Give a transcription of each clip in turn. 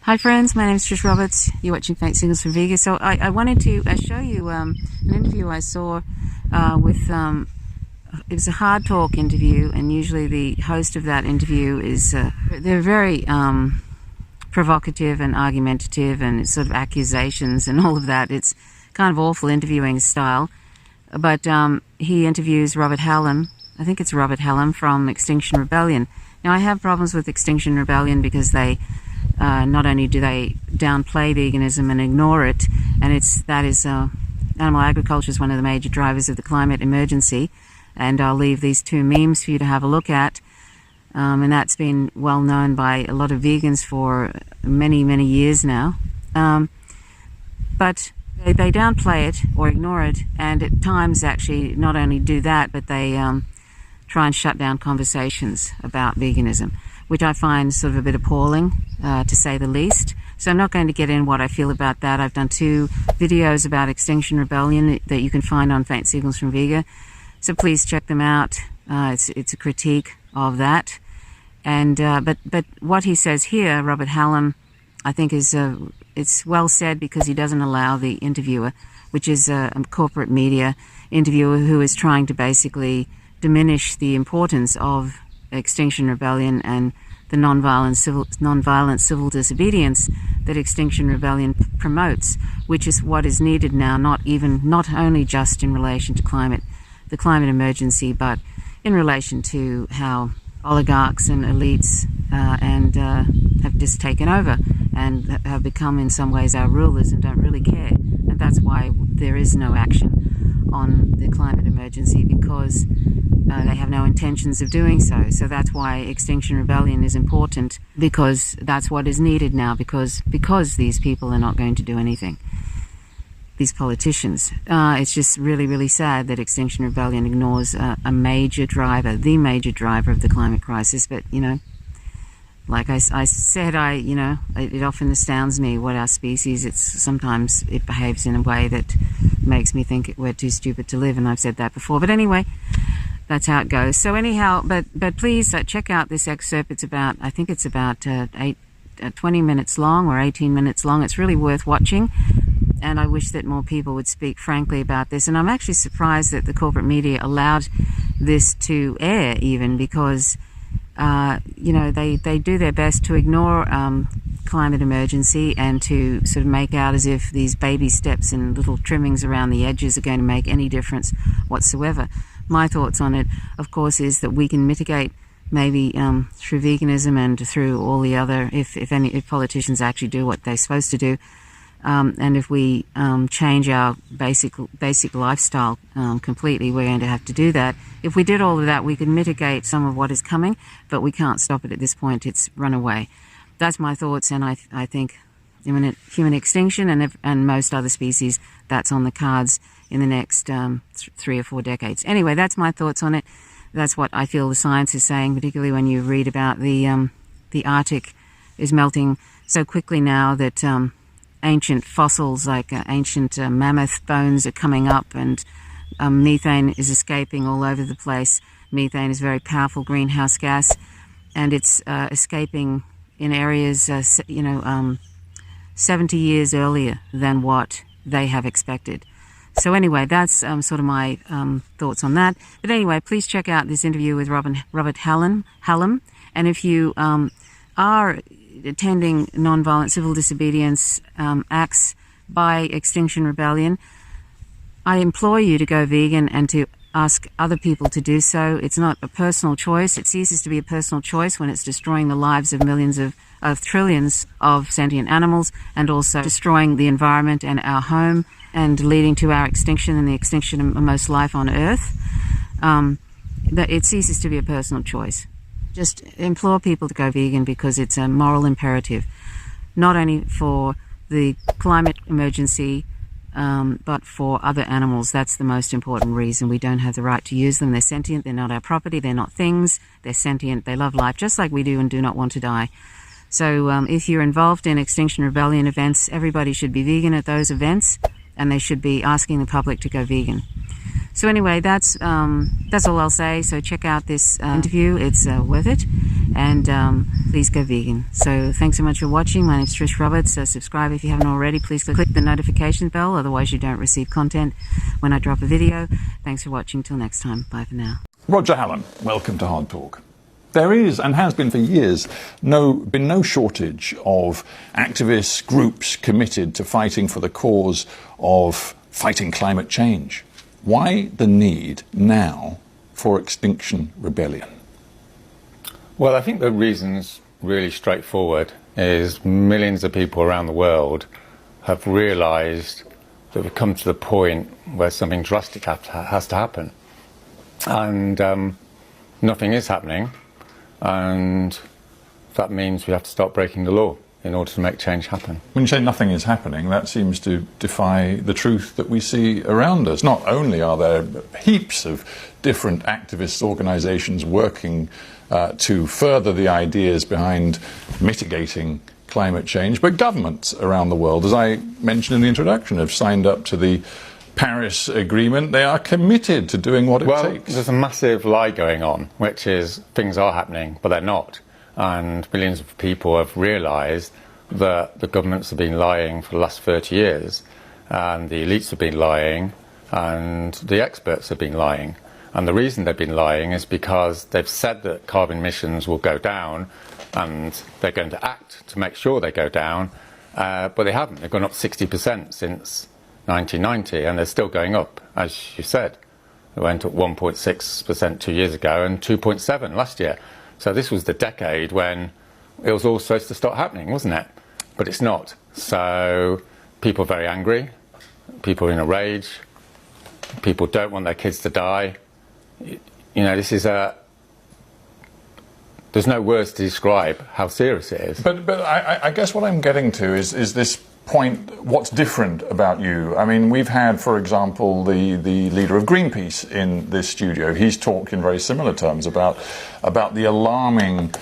Hi friends, my name is Trish Roberts. You're watching Fake Signals from Vega. So I wanted to show you an interview I saw with, it was a hard talk interview, and usually the host of that interview is, they're very provocative and argumentative and sort of accusations and all of that. It's kind of awful interviewing style. But he interviews Robert Hallam, I think it's Robert Hallam from Extinction Rebellion. Now I have problems with Extinction Rebellion because they not only do they downplay veganism and ignore it, and animal agriculture is one of the major drivers of the climate emergency, and I'll leave these two memes for you to have a look at, and that's been well known by a lot of vegans for many, many years now. But they downplay it or ignore it, and at times actually not only do that, but they try and shut down conversations about veganism, which I find sort of a bit appalling, to say the least. So I'm not going to get in what I feel about that. I've done 2 videos about Extinction Rebellion that you can find on Faint Signals from Vega. So please check them out. It's a critique of that. And but what he says here, Robert Hallam, I think is it's well said, because he doesn't allow the interviewer, which is a corporate media interviewer who is trying to basically diminish the importance of Extinction Rebellion and the non-violent civil disobedience that Extinction Rebellion promotes, which is what is needed now, not only just in relation to the climate emergency, but in relation to how oligarchs and elites have just taken over and have become in some ways our rulers and don't really care. And that's why there is no action on the climate emergency, because they have no intentions of doing so. So that's why Extinction Rebellion is important, because that's what is needed now, because these people are not going to do anything, these politicians. It's just really, really sad that Extinction Rebellion ignores a major driver, the major driver of the climate crisis. But, you know, like I said, it often astounds me what our species, sometimes it behaves in a way that makes me think we're too stupid to live, and I've said that before. But anyway, that's how it goes. So anyhow, but please check out this excerpt. I think it's about 20 minutes long or 18 minutes long. It's really worth watching, and I wish that more people would speak frankly about this. And I'm actually surprised that the corporate media allowed this to air, even, because they do their best to ignore climate emergency and to sort of make out as if these baby steps and little trimmings around the edges are going to make any difference whatsoever. My thoughts on it, of course, is that we can mitigate maybe through veganism and through all the other, if politicians actually do what they're supposed to do, and if we change our basic lifestyle completely, we're going to have to do that. If we did all of that, we could mitigate some of what is coming, but we can't stop it at this point. It's run away. That's my thoughts, and I think imminent human extinction and most other species, that's on the cards in the next 3 or 4 decades. Anyway, that's my thoughts on it. That's what I feel the science is saying, particularly when you read about the Arctic is melting so quickly now that ancient fossils like ancient mammoth bones are coming up, and methane is escaping all over the place. Methane is a very powerful greenhouse gas, and it's escaping in areas 70 years earlier than what they have expected. So anyway, that's sort of my thoughts on that. But anyway, please check out this interview with Robert Hallam. And if you are attending non-violent civil disobedience acts by Extinction Rebellion, I implore you to go vegan and to ask other people to do so. It's not a personal choice. It ceases to be a personal choice when it's destroying the lives of millions of trillions of sentient animals, and also destroying the environment and our home, and leading to our extinction and the extinction of most life on Earth. That it ceases to be a personal choice. Just implore people to go vegan, because it's a moral imperative, not only for the climate emergency, but for other animals. That's the most important reason. We don't have the right to use them. They're sentient. They're not our property. They're not things. They're sentient. They love life just like we do and do not want to die. So if you're involved in Extinction Rebellion events, everybody should be vegan at those events, and they should be asking the public to go vegan. So anyway, that's all I'll say. So check out this interview. It's worth it. And please go vegan. So thanks so much for watching. My name's Trish Roberts. Subscribe if you haven't already. Please click the notification bell, otherwise you don't receive content when I drop a video. Thanks for watching. Till next time. Bye for now. Roger Hallam, welcome to Hard Talk. There is, and has been for years, been no shortage of activists, groups committed to fighting for the cause of fighting climate change. Why the need now for Extinction Rebellion? Well, I think the reason's really straightforward, is millions of people around the world have realised that we've come to the point where something drastic has to happen. And nothing is happening, and that means we have to start breaking the law in order to make change happen. When you say nothing is happening, that seems to defy the truth that we see around us. Not only are there heaps of different activist organisations working to further the ideas behind mitigating climate change, but governments around the world, as I mentioned in the introduction, have signed up to the Paris Agreement. They are committed to doing what it takes. Well, there's a massive lie going on, which is things are happening, but they're not. And millions of people have realised that the governments have been lying for the last 30 years, and the elites have been lying, and the experts have been lying. And the reason they've been lying is because they've said that carbon emissions will go down, and they're going to act to make sure they go down, but they haven't. They've gone up 60% since 1990, and they're still going up, as you said. They went up 1.6% 2 years ago and 2.7% last year. So this was the decade when it was all supposed to start happening, wasn't it? But it's not. So people are very angry, people are in a rage, people don't want their kids to die. You know, this is there's no words to describe how serious it is. But I guess what I'm getting to is this point, what's different about you? I mean, we've had, for example, the leader of Greenpeace in this studio. He's talked in very similar terms about the alarming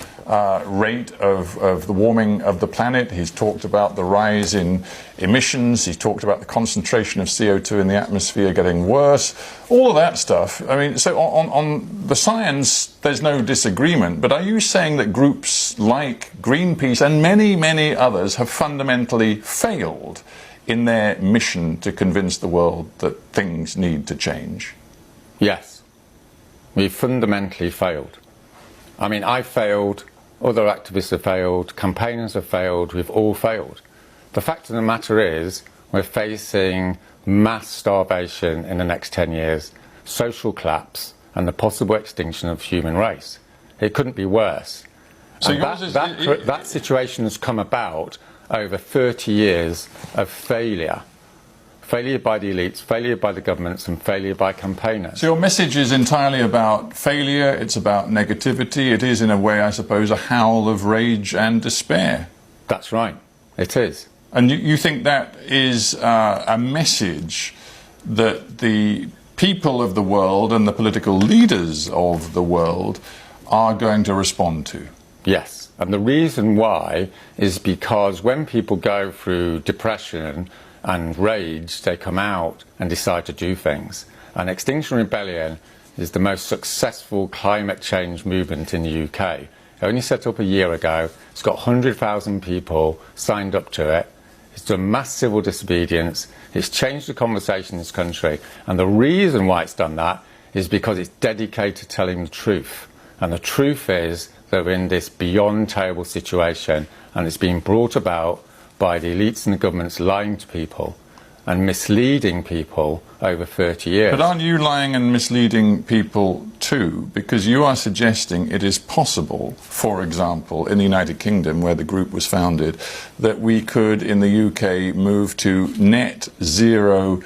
rate of the warming of the planet. He's talked about the rise in emissions. He's talked about the concentration of CO2 in the atmosphere getting worse. All of that stuff. I mean, so on the science, there's no disagreement. But are you saying that groups like Greenpeace and many, many others have fundamentally failed in their mission to convince the world that things need to change? Yes. We've fundamentally failed. I mean, I failed, other activists have failed, campaigners have failed, we've all failed. The fact of the matter is, we're facing mass starvation in the next 10 years, social collapse, and the possible extinction of the human race. It couldn't be worse. So that situation has come about over 30 years of failure. Failure by the elites, failure by the governments, and failure by campaigners. So your message is entirely about failure, it's about negativity, it is in a way, I suppose, a howl of rage and despair. That's right, it is. And you think that is a message that the people of the world and the political leaders of the world are going to respond to? Yes, and the reason why is because when people go through depression and rage, they come out and decide to do things. And Extinction Rebellion is the most successful climate change movement in the UK. It only set up a year ago. It's got 100,000 people signed up to it. It's done mass civil disobedience. It's changed the conversation in this country. And the reason why it's done that is because it's dedicated to telling the truth. And the truth is that we're in this beyond terrible situation, and it's being brought about by the elites and the governments lying to people and misleading people over 30 years. But aren't you lying and misleading people too? Because you are suggesting it is possible, for example, in the United Kingdom, where the group was founded, that we could, in the UK, move to net zero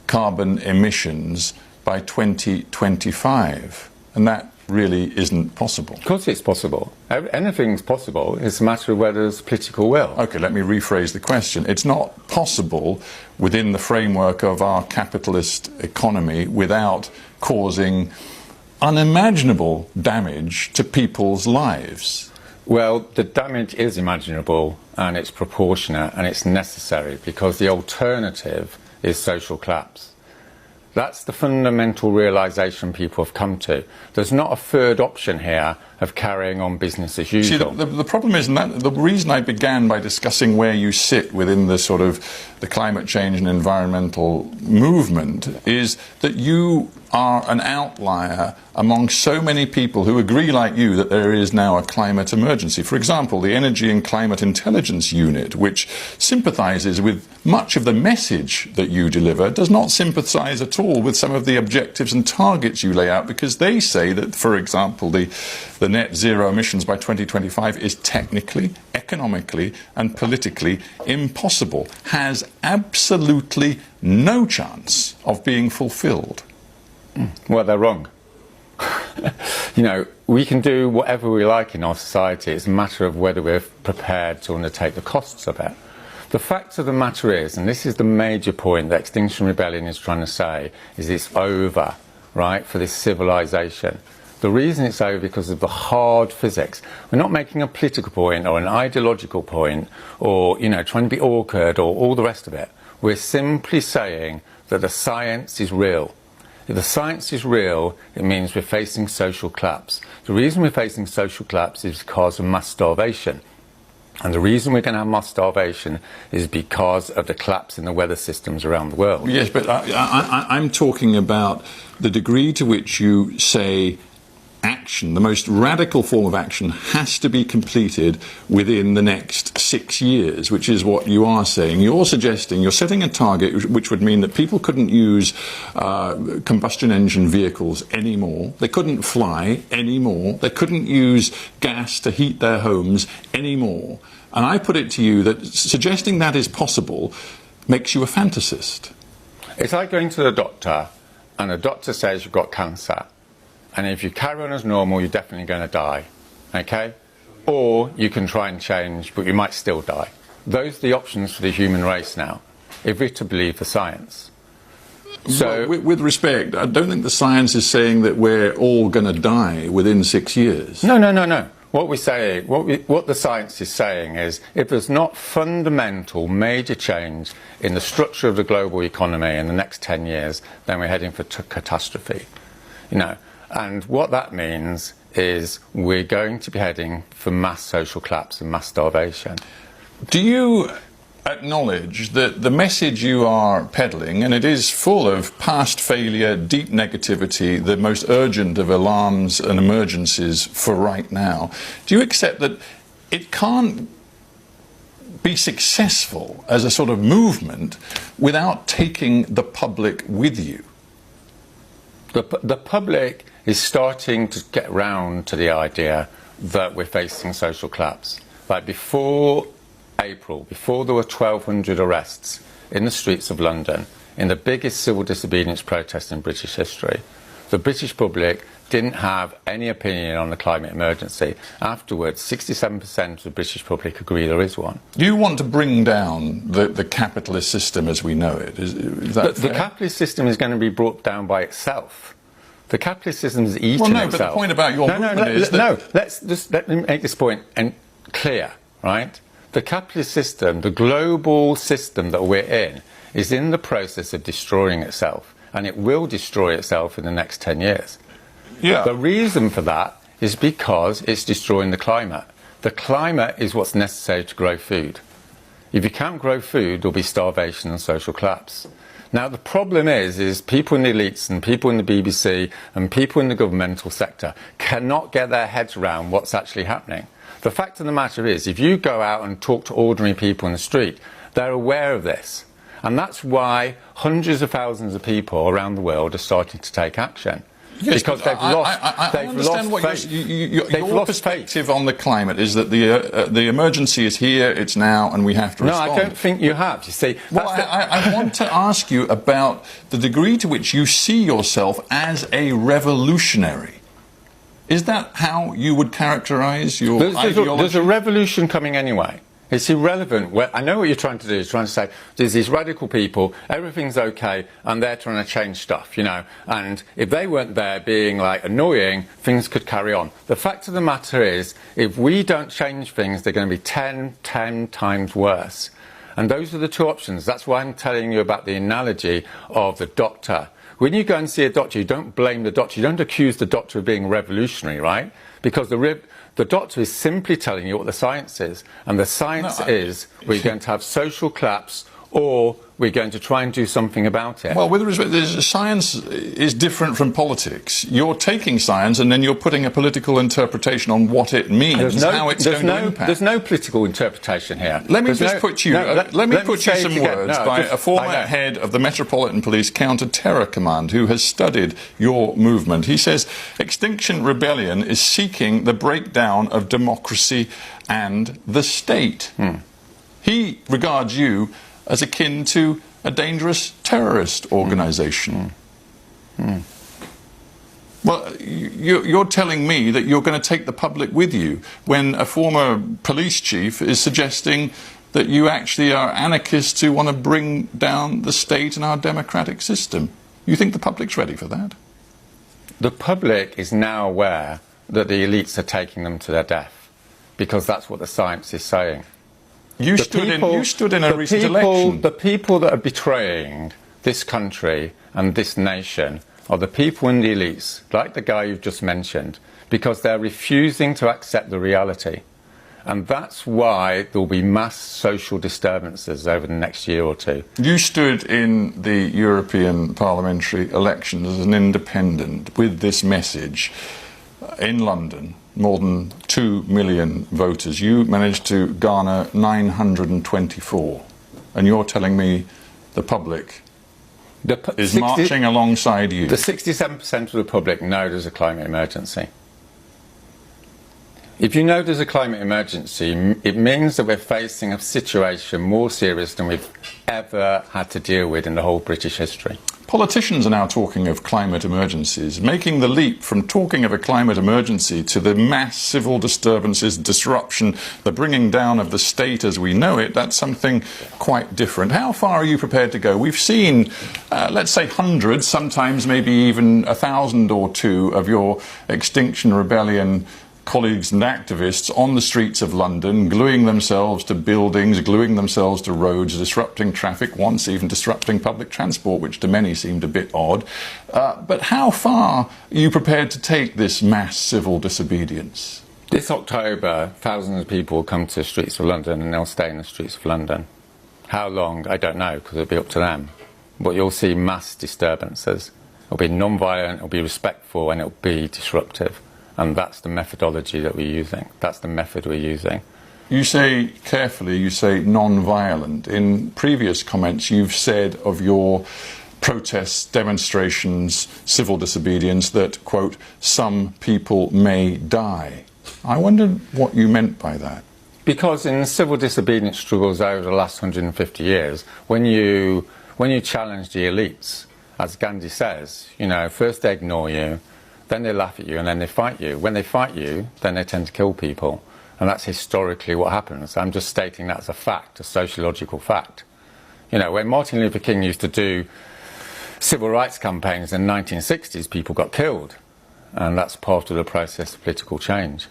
carbon emissions by 2025. And that really isn't possible. Of course it's possible. Anything's possible. It's a matter of whether there's political will. OK, let me rephrase the question. It's not possible within the framework of our capitalist economy without causing unimaginable damage to people's lives. Well, the damage is imaginable, and it's proportionate, and it's necessary, because the alternative is social collapse. That's the fundamental realisation people have come to. There's not a third option here of carrying on business as usual. See, the problem is, that the reason I began by discussing where you sit within the sort of the climate change and environmental movement is that you are an outlier among so many people who agree like you that there is now a climate emergency. For example, the Energy and Climate Intelligence Unit, which sympathises with much of the message that you deliver, does not sympathise at all with some of the objectives and targets you lay out, because they say that, for example, the net zero emissions by 2025 is technically, economically and politically impossible, has absolutely no chance of being fulfilled. Well, they're wrong. You know, we can do whatever we like in our society. It's a matter of whether we're prepared to undertake the costs of it. The fact of the matter is, and this is the major point that Extinction Rebellion is trying to say, is it's over, right, for this civilization. The reason it's over because of the hard physics. We're not making a political point or an ideological point or, you know, trying to be awkward or all the rest of it. We're simply saying that the science is real. If the science is real, it means we're facing social collapse. The reason we're facing social collapse is because of mass starvation. And the reason we're going to have mass starvation is because of the collapse in the weather systems around the world. Yes, but I'm talking about the degree to which you say action, the most radical form of action, has to be completed within the next 6 years, which is what you are saying. You're suggesting, you're setting a target which would mean that people couldn't use combustion engine vehicles anymore, they couldn't fly anymore, they couldn't use gas to heat their homes anymore. And I put it to you that suggesting that is possible makes you a fantasist. It's like going to the doctor and the doctor says you've got cancer. And if you carry on as normal, you're definitely going to die, okay? Or you can try and change, but you might still die. Those are the options for the human race now, if we're to believe the science. So, well, with respect, I don't think the science is saying that we're all going to die within 6 years. No. What we're saying, what the science is saying is, if there's not fundamental, major change in the structure of the global economy in the next 10 years, then we're heading for catastrophe, you know. And what that means is we're going to be heading for mass social collapse and mass starvation. Do you acknowledge that the message you are peddling, and it is full of past failure, deep negativity, the most urgent of alarms and emergencies for right now, do you accept that it can't be successful as a sort of movement without taking the public with you? The public is starting to get round to the idea that we're facing social collapse. Like before April, before there were 1,200 arrests in the streets of London, in the biggest civil disobedience protest in British history, the British public didn't have any opinion on the climate emergency. Afterwards, 67% of the British public agree there is one. You want to bring down the capitalist system as we know it. Is that fair? The capitalist system is going to be brought down by itself. The capitalist system is eating itself. Well, no, itself. but the point about your movement is that... No, let me make this point clear, right? The capitalist system, the global system that we're in, is in the process of destroying itself, and it will destroy itself in the next 10 years. Yeah. The reason for that is because it's destroying the climate. The climate is what's necessary to grow food. If you can't grow food, there'll be starvation and social collapse. Now, the problem is people in the elites and people in the BBC and people in the governmental sector cannot get their heads around what's actually happening. The fact of the matter is, if you go out and talk to ordinary people in the street, they're aware of this. And that's why hundreds of thousands of people around the world are starting to take action. Yes, because they've lost faith. Your perspective on the climate is that the emergency is here, it's now, and we have to respond. No, I don't think you have. You see, well, I want to ask you about the degree to which you see yourself as a revolutionary. Is that how you would characterise your ideology? There's a revolution coming anyway. It's irrelevant. Well, I know what you're trying to do. You're trying to say there's these radical people, everything's okay, and they're trying to change stuff, you know. And if they weren't there being, like, annoying, things could carry on. The fact of the matter is, if we don't change things, they're going to be 10 times worse. And those are the two options. That's why I'm telling you about the analogy of the doctor. when you go and see a doctor, you don't blame the doctor. You don't accuse the doctor of being revolutionary, right? Because the doctor is simply telling you what the science is. And the science is we're going to have social collapse, or we're going to try and do something about it. Well, with respect, science is different from politics. You're taking science and then you're putting a political interpretation on what it means, how it's going to impact. There's no political interpretation here. Let me put you some words by a former head of the Metropolitan Police Counter-Terror Command who has studied your movement. He says Extinction Rebellion is seeking the breakdown of democracy and the state. He regards you as akin to a dangerous terrorist organisation. Well, you're telling me that you're going to take the public with you when a former police chief is suggesting that you actually are anarchists who want to bring down the state and our democratic system. You think the public's ready for that? The public is now aware that the elites are taking them to their death, because that's what the science is saying. You stood in a recent election. The people that are betraying this country and this nation are the people in the elites, like the guy you've just mentioned, because they're refusing to accept the reality. And that's why there will be mass social disturbances over the next year or two. You stood in the European parliamentary elections as an independent with this message in London. More than 2 million voters. You managed to garner 924. And you're telling me the public is marching alongside you. The 67% of the public know there's a climate emergency. If you know there's a climate emergency, it means that we're facing a situation more serious than we've ever had to deal with in the whole British history. Politicians are now talking of climate emergencies, making the leap from talking of a climate emergency to the mass civil disturbances, disruption, the bringing down of the state as we know it. That's something quite different. How far are you prepared to go? We've seen, let's say, hundreds, sometimes maybe even 1,000 or two of your Extinction Rebellion colleagues and activists on the streets of London, gluing themselves to buildings, gluing themselves to roads, disrupting traffic, once even disrupting public transport, which to many seemed a bit odd. But how far are you prepared to take this mass civil disobedience? This October, thousands of people will come to the streets of London and they'll stay in the streets of London. How long? I don't know, because it'll be up to them. But you'll see mass disturbances. It'll be non-violent, it'll be respectful, and it'll be disruptive. And that's the methodology that we're using. That's the method we're using. You say carefully, you say non-violent. In previous comments, you've said of your protests, demonstrations, civil disobedience that, quote, some people may die. I wondered what you meant by that. Because in civil disobedience struggles over the last 150 years, when you challenge the elites, as Gandhi says, you know, first they ignore you, then they laugh at you, and then they fight you. When they fight you, then they tend to kill people. And that's historically what happens. I'm just stating that as a fact, a sociological fact. You know, when Martin Luther King used to do civil rights campaigns in the 1960s, people got killed. And that's part of the process of political change.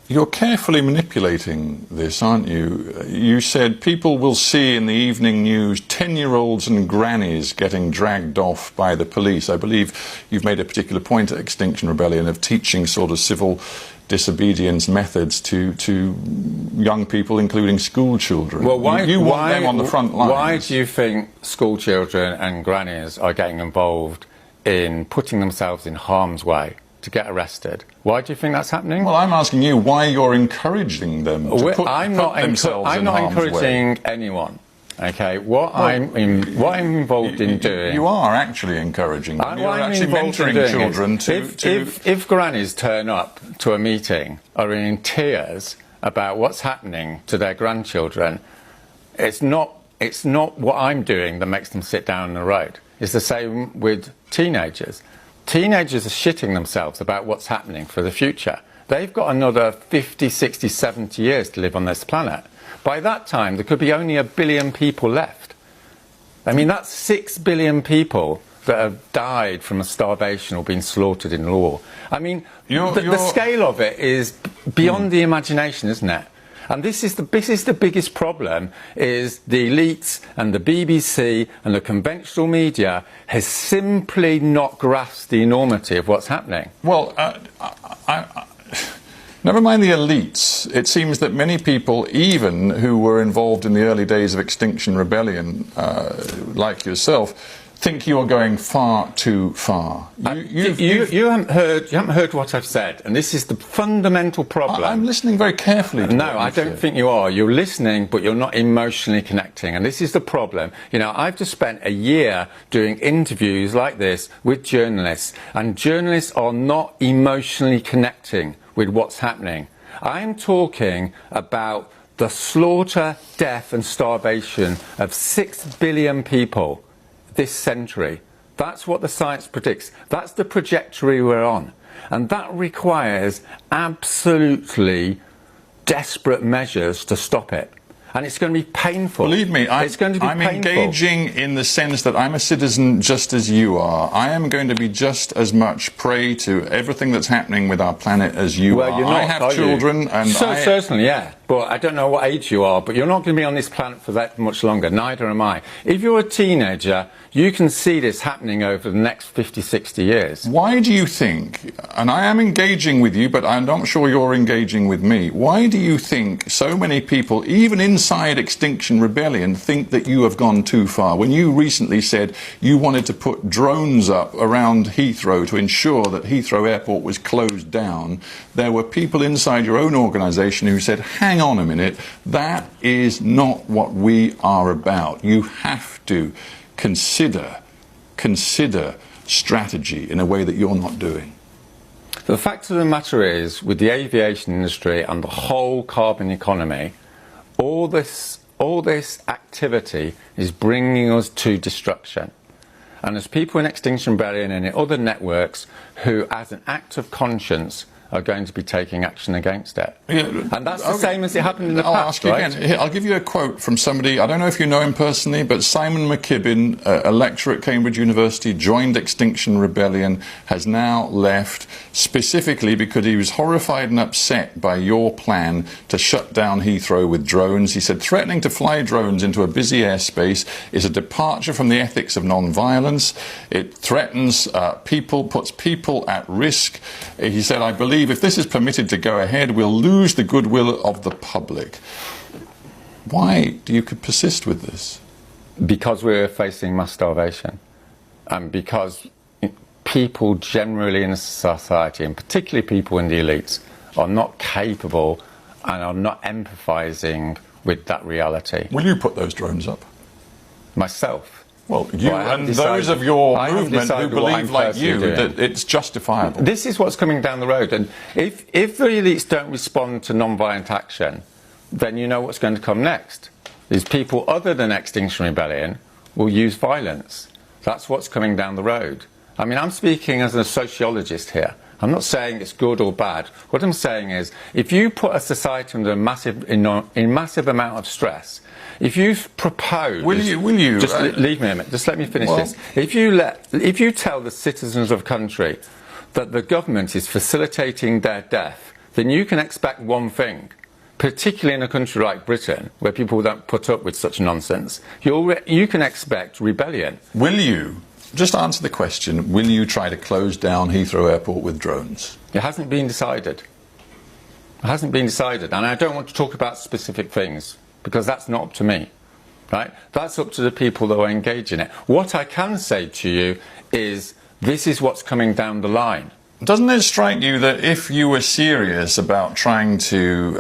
You're carefully manipulating this, aren't you? You said people will see in the evening news 10-year-olds and grannies getting dragged off by the police. I believe you've made a particular point at Extinction Rebellion of teaching sort of civil disobedience methods to young people, including school children. Well, why you want them on the front lines? Why do you think school children and grannies are getting involved in putting themselves in harm's way to get arrested? Why do you think that's happening? Well, I'm asking you why you're encouraging them to put themselves in harm's way. I'm not encouraging anyone. Okay, what I'm involved in doing... You are actually encouraging them. You're actually mentoring children to... If grannies turn up to a meeting, are in tears about what's happening to their grandchildren, it's not what I'm doing that makes them sit down on the road. It's the same with teenagers. Teenagers are shitting themselves about what's happening for the future. They've got another 50, 60, 70 years to live on this planet. By that time, there could be only 1 billion people left. I mean, that's 6 billion people that have died from starvation or been slaughtered in war. I mean, the scale of it is beyond the imagination, isn't it? And this is the biggest problem, is the elites and the BBC and the conventional media has simply not grasped the enormity of what's happening. Well, never mind the elites. It seems that many people, even who were involved in the early days of Extinction Rebellion, like yourself, think you're going far too far. You haven't heard what I've said, and this is the fundamental problem. I'm listening very carefully to No, I don't think you are. You're listening, but you're not emotionally connecting, and this is the problem. You know, I've just spent a year doing interviews like this with journalists, and journalists are not emotionally connecting with what's happening. I'm talking about the slaughter, death and starvation of 6 billion people this century. That's what the science predicts. That's the trajectory we're on. And that requires absolutely desperate measures to stop it. And it's going to be painful. Believe me, I'm engaging in the sense that I'm a citizen just as you are. I am going to be just as much prey to everything that's happening with our planet as you are. You're not, I have children, and certainly, yeah. But I don't know what age you are, but you're not going to be on this planet for that much longer. Neither am I. If you're a teenager, you can see this happening over the next 50, 60 years. Why do you think, and I am engaging with you, but I'm not sure you're engaging with me, why do you think so many people, even inside Extinction Rebellion, think that you have gone too far? When you recently said you wanted to put drones up around Heathrow to ensure that Heathrow Airport was closed down, there were people inside your own organisation who said, hang on a minute, that is not what we are about. You have to consider strategy in a way that you're not doing. The fact of the matter is, with the aviation industry and the whole carbon economy, all this activity is bringing us to destruction. And there's people in Extinction Rebellion and in other networks who, as an act of conscience, are going to be taking action against it. Yeah, and that's the same as it happened in the past, ask you right? Again. I'll give you a quote from somebody, I don't know if you know him personally, but Simon McKibbin, a lecturer at Cambridge University, joined Extinction Rebellion, has now left, specifically because he was horrified and upset by your plan to shut down Heathrow with drones. He said, threatening to fly drones into a busy airspace is a departure from the ethics of non-violence. It threatens people, puts people at risk. He said, I believe if this is permitted to go ahead, we'll lose the goodwill of the public. Why do you persist with this? Because we're facing mass starvation, and because people generally in society, and particularly people in the elites, are not capable and are not empathising with that reality. Will you put those drones up? Myself? Well, you and those of your movement who believe like you that it's justifiable. This is what's coming down the road, and if the elites don't respond to non-violent action, then you know what's going to come next. These people other than Extinction Rebellion will use violence. That's what's coming down the road. I mean, I'm speaking as a sociologist here. I'm not saying it's good or bad. What I'm saying is, if you put a society under a massive amount of stress, if you propose, will you just leave me a minute. Just let me finish this. If you tell the citizens of a country that the government is facilitating their death, then you can expect one thing. Particularly in a country like Britain, where people don't put up with such nonsense, you can expect rebellion. Will you? Just answer the question, will you try to close down Heathrow Airport with drones? It hasn't been decided. It hasn't been decided, and I don't want to talk about specific things, because that's not up to me, right? That's up to the people that are engaged in it. What I can say to you is, this is what's coming down the line. Doesn't it strike you that if you were serious about trying to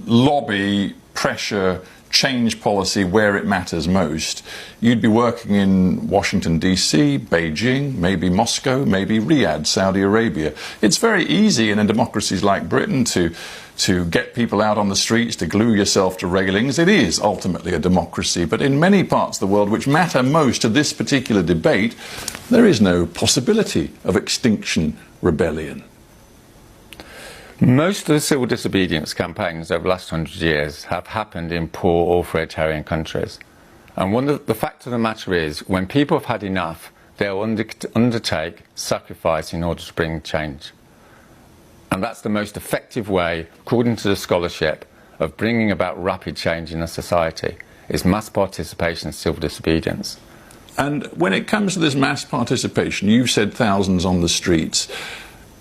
lobby, pressure, change policy where it matters most, you'd be working in Washington, D.C., Beijing, maybe Moscow, maybe Riyadh, Saudi Arabia? It's very easy in democracies like Britain to get people out on the streets, to glue yourself to railings. It is ultimately a democracy, but in many parts of the world which matter most to this particular debate, there is no possibility of Extinction Rebellion. Most of the civil disobedience campaigns over the last 100 years have happened in poor authoritarian countries. And the fact of the matter is, when people have had enough, they'll undertake sacrifice in order to bring change. And that's the most effective way, according to the scholarship, of bringing about rapid change in a society is mass participation and civil disobedience. And when it comes to this mass participation, you've said thousands on the streets.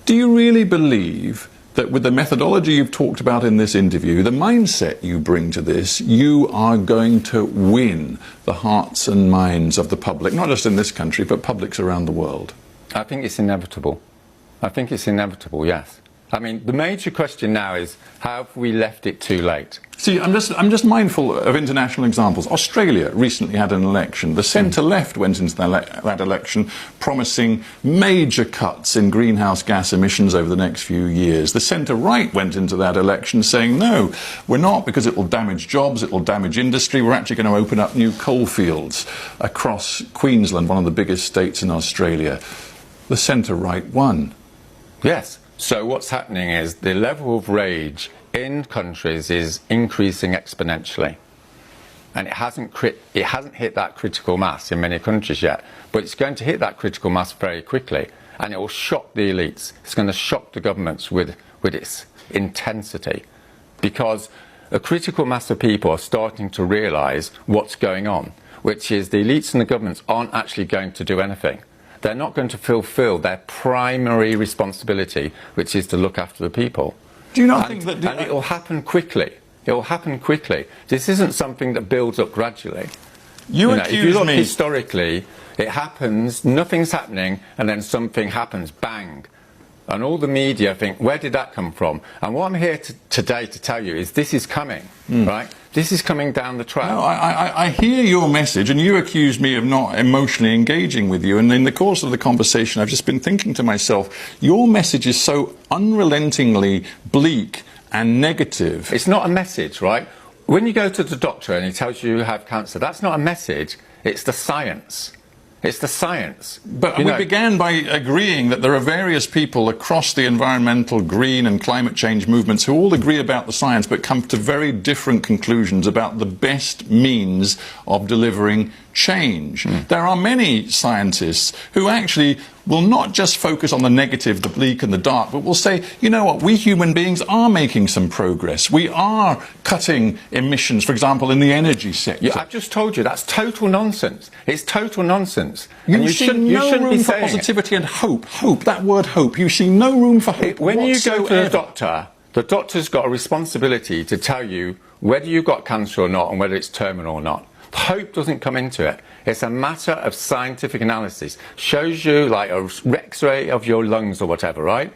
Do you really believe that with the methodology you've talked about in this interview, the mindset you bring to this, you are going to win the hearts and minds of the public, not just in this country, but publics around the world? I think it's inevitable. I think it's inevitable, yes. I mean, the major question now is, have we left it too late? See, I'm just mindful of international examples. Australia recently had an election. The centre-left went into that election promising major cuts in greenhouse gas emissions over the next few years. The centre-right went into that election saying, no, we're not, because it will damage jobs, it will damage industry. We're actually going to open up new coal fields across Queensland, one of the biggest states in Australia. The centre-right won. Yes. So what's happening is the level of rage in countries is increasing exponentially. And it hasn't hit that critical mass in many countries yet. But it's going to hit that critical mass very quickly. And it will shock the elites. It's going to shock the governments with its intensity. Because a critical mass of people are starting to realise what's going on, which is the elites and the governments aren't actually going to do anything. They're not going to fulfil their primary responsibility, which is to look after the people. Do you not think that... And it will happen quickly. It will happen quickly. This isn't something that builds up gradually. If you look historically, it happens, nothing's happening, and then something happens, bang. And all the media think, where did that come from? And what I'm here today to tell you is this is coming, right? This is coming down the track. No, I hear your message, and you accuse me of not emotionally engaging with you. And in the course of the conversation, I've just been thinking to myself, your message is so unrelentingly bleak and negative. It's not a message, right? When you go to the doctor and he tells you have cancer, that's not a message. It's the science. It's the science. But we began by agreeing that there are various people across the environmental, green and climate change movements who all agree about the science but come to very different conclusions about the best means of delivering change. There are many scientists who actually will not just focus on the negative, the bleak and the dark, but will say, you know what, we human beings are making some progress. We are cutting emissions, for example, in the energy sector. Yeah, I've just told you, that's total nonsense. It's total nonsense. You see no room for positivity and hope. Hope, that word hope. You see no room for hope When whatsoever. you go to the doctor's got a responsibility to tell you whether you've got cancer or not and whether it's terminal or not. Hope doesn't come into it. It's a matter of scientific analysis. Shows you like a X-ray of your lungs or whatever, right?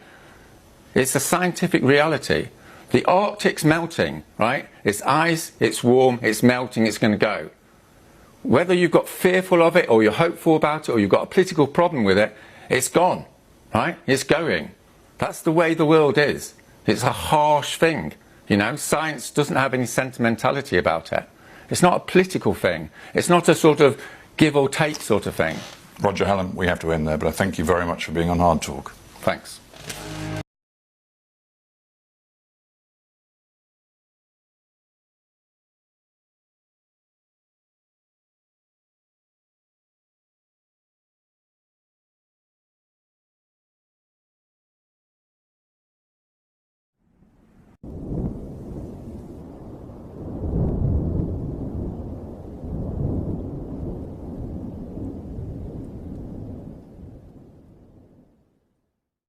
It's a scientific reality. The Arctic's melting, right? It's ice, it's warm, it's melting, it's going to go. Whether you've got fearful of it or you're hopeful about it or you've got a political problem with it, it's gone, right? It's going. That's the way the world is. It's a harsh thing. Science doesn't have any sentimentality about it. It's not a political thing. It's not a sort of give or take sort of thing. Roger Hallam, we have to end there, but I thank you very much for being on Hard Talk. Thanks.